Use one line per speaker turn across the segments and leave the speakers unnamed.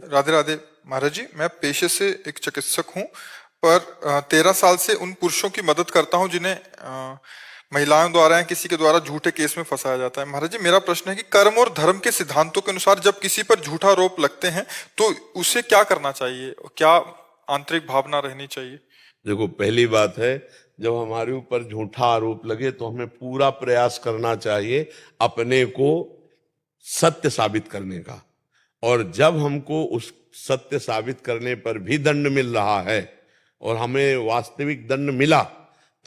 राधे राधे महाराज जी। मैं पेशे से एक चिकित्सक हूँ, पर 13 साल से उन पुरुषों की मदद करता हूँ जिन्हें महिलाओं द्वारा या किसी के द्वारा झूठे केस में फंसाया जाता है। महाराज जी, मेरा प्रश्न है कि कर्म और धर्म के सिद्धांतों के अनुसार जब किसी पर झूठा आरोप लगते हैं तो उसे क्या करना चाहिए, क्या आंतरिक भावना रहनी चाहिए?
देखो, पहली बात है, जब हमारे ऊपर झूठा आरोप लगे तो हमें पूरा प्रयास करना चाहिए अपने को सत्य साबित करने का। और जब हमको उस सत्य साबित करने पर भी दंड मिल रहा है और हमें वास्तविक दंड मिला,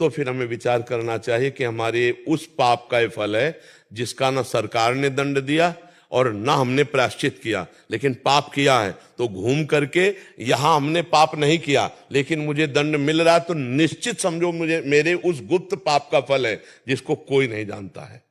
तो फिर हमें विचार करना चाहिए कि हमारे उस पाप का ये फल है जिसका ना सरकार ने दंड दिया और ना हमने प्रायश्चित किया, लेकिन पाप किया है। तो घूम करके यहां हमने पाप नहीं किया लेकिन मुझे दंड मिल रहा है, तो निश्चित समझो मुझे मेरे उस गुप्त पाप का फल है जिसको कोई नहीं जानता है।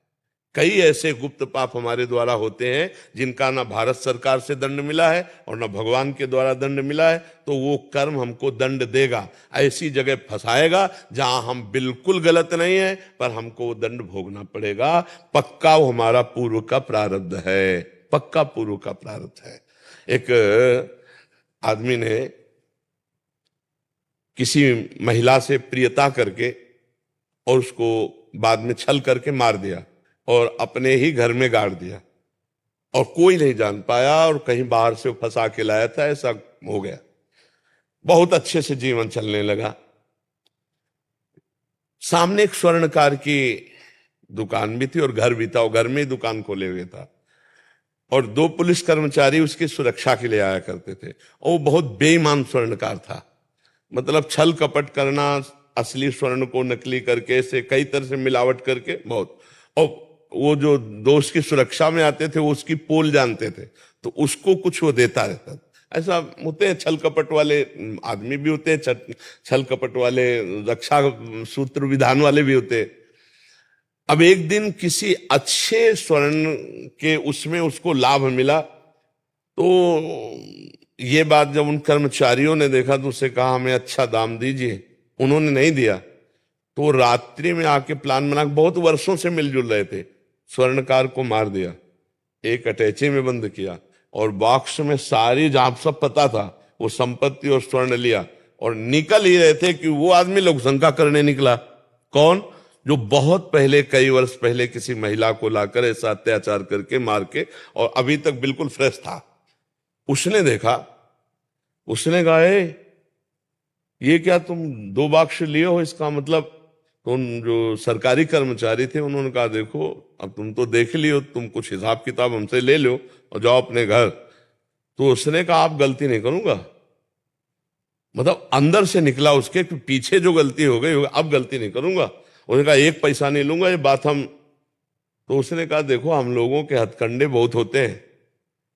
कई ऐसे गुप्त पाप हमारे द्वारा होते हैं जिनका ना भारत सरकार से दंड मिला है और ना भगवान के द्वारा दंड मिला है, तो वो कर्म हमको दंड देगा, ऐसी जगह फंसाएगा जहां हम बिल्कुल गलत नहीं है पर हमको वो दंड भोगना पड़ेगा। पक्का वो हमारा पूर्व का प्रारब्ध है, पक्का पूर्व का प्रारब्ध है। एक आदमी ने किसी महिला से प्रियता करके और उसको बाद में छल करके मार दिया और अपने ही घर में गाड़ दिया और कोई नहीं जान पाया और कहीं बाहर से फंसा के लाया था, ऐसा हो गया। बहुत अच्छे से जीवन चलने लगा। सामने एक स्वर्णकार की दुकान भी थी और घर भी था, और घर में ही दुकान खोले हुए था और 2 पुलिस कर्मचारी उसकी सुरक्षा के लिए आया करते थे। और वो बहुत बेईमान स्वर्णकार था, मतलब छल कपट करना, असली स्वर्ण को नकली करके, ऐसे कई तरह से मिलावट करके बहुत। और वो जो दोस्त की सुरक्षा में आते थे वो उसकी पोल जानते थे, तो उसको कुछ वो देता रहता था। ऐसा होते हैं, छल कपट वाले आदमी भी होते हैं, छल कपट वाले रक्षा सूत्र विधान वाले भी होते हैं। अब एक दिन किसी अच्छे स्वर्ण के उसमें उसको लाभ मिला, तो ये बात जब उन कर्मचारियों ने देखा तो उसे कहा हमें अच्छा दाम दीजिए। उन्होंने नहीं दिया तो रात्रि में आके प्लान बना, बहुत वर्षों से मिलजुल रहे थे, स्वर्णकार को मार दिया, एक अटैची में बंद किया और बॉक्स में सारी, जहां सब पता था, वो संपत्ति और स्वर्ण लिया और निकल ही रहे थे कि वो आदमी लोग शंका करने निकला। कौन? जो बहुत पहले, कई वर्ष पहले किसी महिला को लाकर ऐसा अत्याचार करके मार के और अभी तक बिल्कुल फ्रेश था। उसने देखा, उसने कहा ये क्या तुम 2 बाक्स लिए हो, इसका मतलब? तो उन जो सरकारी कर्मचारी थे उन्होंने कहा देखो, अब तुम तो देख लियो, तुम कुछ हिसाब किताब हमसे ले लो और जाओ अपने घर। तो उसने कहा आप गलती नहीं करूंगा, मतलब अंदर से निकला उसके कि पीछे जो गलती हो गई अब गलती नहीं करूंगा। उसने कहा 1 पैसा नहीं लूंगा, ये बात हम। तो उसने कहा देखो, हम लोगों के हथकंडे बहुत होते हैं,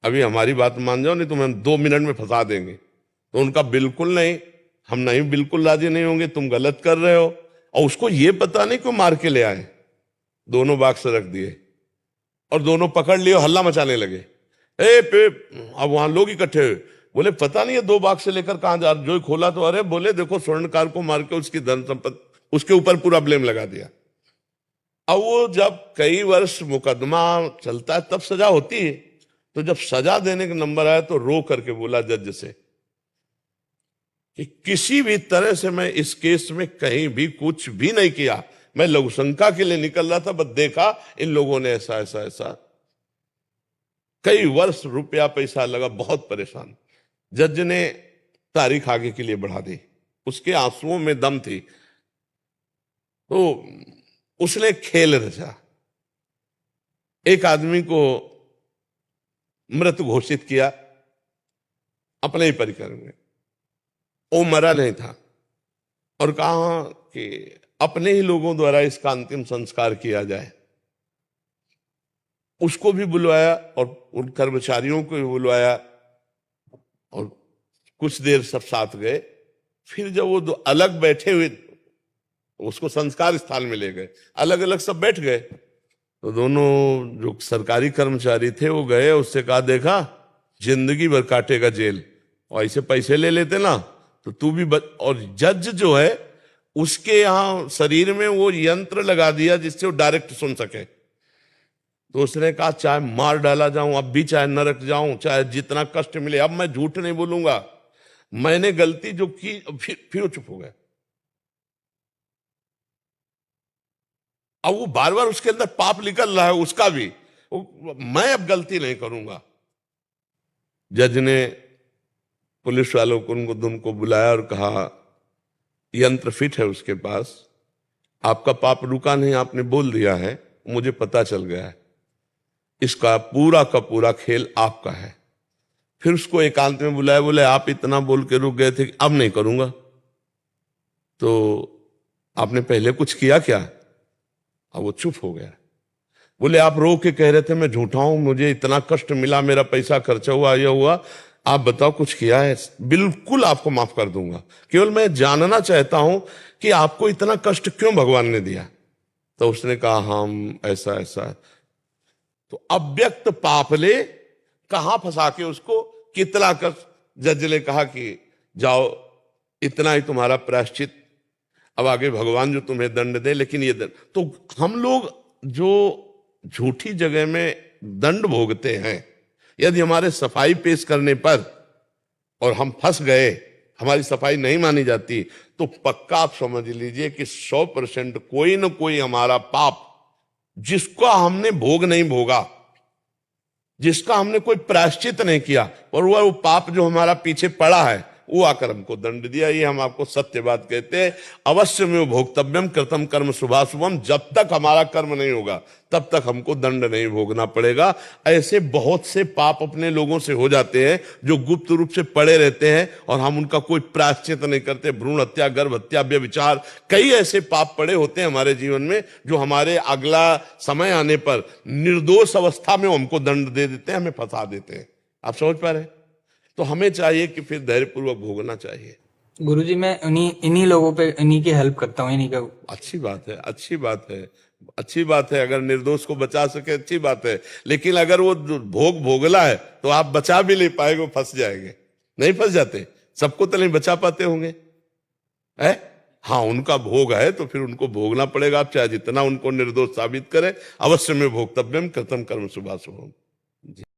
अभी हमारी बात मान जाओ नहीं तो हम 2 मिनट में फंसा देंगे। तो उनका बिल्कुल नहीं, हम नहीं, बिल्कुल राजी नहीं होंगे, तुम गलत कर रहे हो। और उसको ये पता नहीं क्यों मार के ले आए। दोनों बाक्स रख दिए और दोनों पकड़ लिए, हल्ला मचाने लगे। अब वहां लोग इकट्ठे हुए, बोले पता नहीं है 2 बाक्स लेकर कहां जा, जो खोला तो अरे बोले देखो स्वर्णकार को मार के उसकी धन संपत्ति, उसके ऊपर पूरा ब्लेम लगा दिया। अब वो जब कई वर्ष मुकदमा चलता है तब सजा होती है, तो जब सजा देने का नंबर आया तो रो करके बोला जज से कि किसी भी तरह से मैं इस केस में कहीं भी कुछ भी नहीं किया, मैं लघु शंका के लिए निकल रहा था, बस देखा इन लोगों ने ऐसा ऐसा ऐसा। कई वर्ष रुपया पैसा लगा, बहुत परेशान। जज ने तारीख आगे के लिए बढ़ा दी, उसके आंसुओं में दम थी, तो उसने खेल रचा, एक आदमी को मृत घोषित किया अपने ही परिकर में। वो मरा नहीं था और कहा कि अपने ही लोगों द्वारा इसका अंतिम संस्कार किया जाए। उसको भी बुलवाया और उन कर्मचारियों को भी बुलवाया और कुछ देर सब साथ गए। फिर जब वो 2 अलग बैठे हुए, उसको संस्कार स्थान में ले गए, अलग अलग सब बैठ गए, तो दोनों जो सरकारी कर्मचारी थे वो गए, उससे कहा देखा जिंदगी भर काटेगा जेल, और ऐसे पैसे ले लेते ना तो तू भी और जज जो है उसके यहां शरीर में वो यंत्र लगा दिया जिससे वो डायरेक्ट सुन सके। तो उसने कहा चाहे मार डाला जाऊं, अब भी चाहे नरक जाऊं, चाहे जितना कष्ट मिले, अब मैं झूठ नहीं बोलूंगा, मैंने गलती जो की। फिर वो चुप हो गया। अब वो बार बार उसके अंदर पाप निकल रहा है, उसका भी मैं अब गलती नहीं करूंगा। जज ने पुलिस वालों को उनको बुलाया और कहा यंत्र फिट है उसके पास, आपका पाप रुका नहीं, आपने बोल दिया है, मुझे पता चल गया है, इसका पूरा का पूरा खेल आपका है। फिर उसको एकांत में बुलाया, बोले आप इतना बोल के रुक गए थे कि अब नहीं करूंगा, तो आपने पहले कुछ किया क्या? अब वो चुप हो गया। बोले आप रो के कह रहे थे मैं झूठा हूं, मुझे इतना कष्ट मिला, मेरा पैसा खर्चा हुआ, यह हुआ, आप बताओ कुछ किया है? बिल्कुल आपको माफ कर दूंगा, केवल मैं जानना चाहता हूं कि आपको इतना कष्ट क्यों भगवान ने दिया। तो उसने कहा हम ऐसा ऐसा। तो अव्यक्त पाप ले कहां फंसा के उसको कितला कर। जज ने कहा कि जाओ, इतना ही तुम्हारा प्रायश्चित, अब आगे भगवान जो तुम्हें दंड दे, लेकिन ये दंड। तो हम लोग जो झूठी जगह में दंड भोगते हैं, यदि हमारे सफाई पेश करने पर और हम फंस गए, हमारी सफाई नहीं मानी जाती, तो पक्का आप समझ लीजिए कि 100% कोई ना कोई हमारा पाप जिसका हमने भोग नहीं भोगा, जिसका हमने कोई प्रायश्चित नहीं किया, और वो पाप जो हमारा पीछे पड़ा है, वो आकर हमको दंड दिया। ये हम आपको सत्य बात कहते हैं। अवश्य में भोक्तव्यम कृतम कर्म शुभाशुभम, जब तक हमारा कर्म नहीं होगा तब तक हमको दंड नहीं भोगना पड़ेगा। ऐसे बहुत से पाप अपने लोगों से हो जाते हैं जो गुप्त रूप से पड़े रहते हैं और हम उनका कोई प्रायश्चित नहीं करते। भ्रूण हत्या, गर्भ हत्या, व्यभिचार, कई ऐसे पाप पड़े होते हैं हमारे जीवन में जो हमारे अगला समय आने पर निर्दोष अवस्था में हमको दंड दे देते हैं, हमें फंसा देते हैं। आप समझ पा रहे हैं? तो हमें चाहिए कि फिर धैर्यपूर्वक भोगना चाहिए।
गुरुजी मैं इन्हीं लोगों पे, इन्हीं की हेल्प करता हूँ, इन्हीं का।
अच्छी बात है, अच्छी बात है, अच्छी बात है। अगर निर्दोष को बचा सके अच्छी बात है, लेकिन अगर वो भोगला है तो आप बचा भी नहीं पाएंगे, फंस जाएंगे। नहीं फंस जाते? सबको तो नहीं बचा पाते होंगे, है? हाँ, उनका भोग है तो फिर उनको भोगना पड़ेगा। आप चाहे जितना उनको निर्दोष साबित करें, अवश्य में भोक्तव्यम कृतम कर्म शुभाशुभम।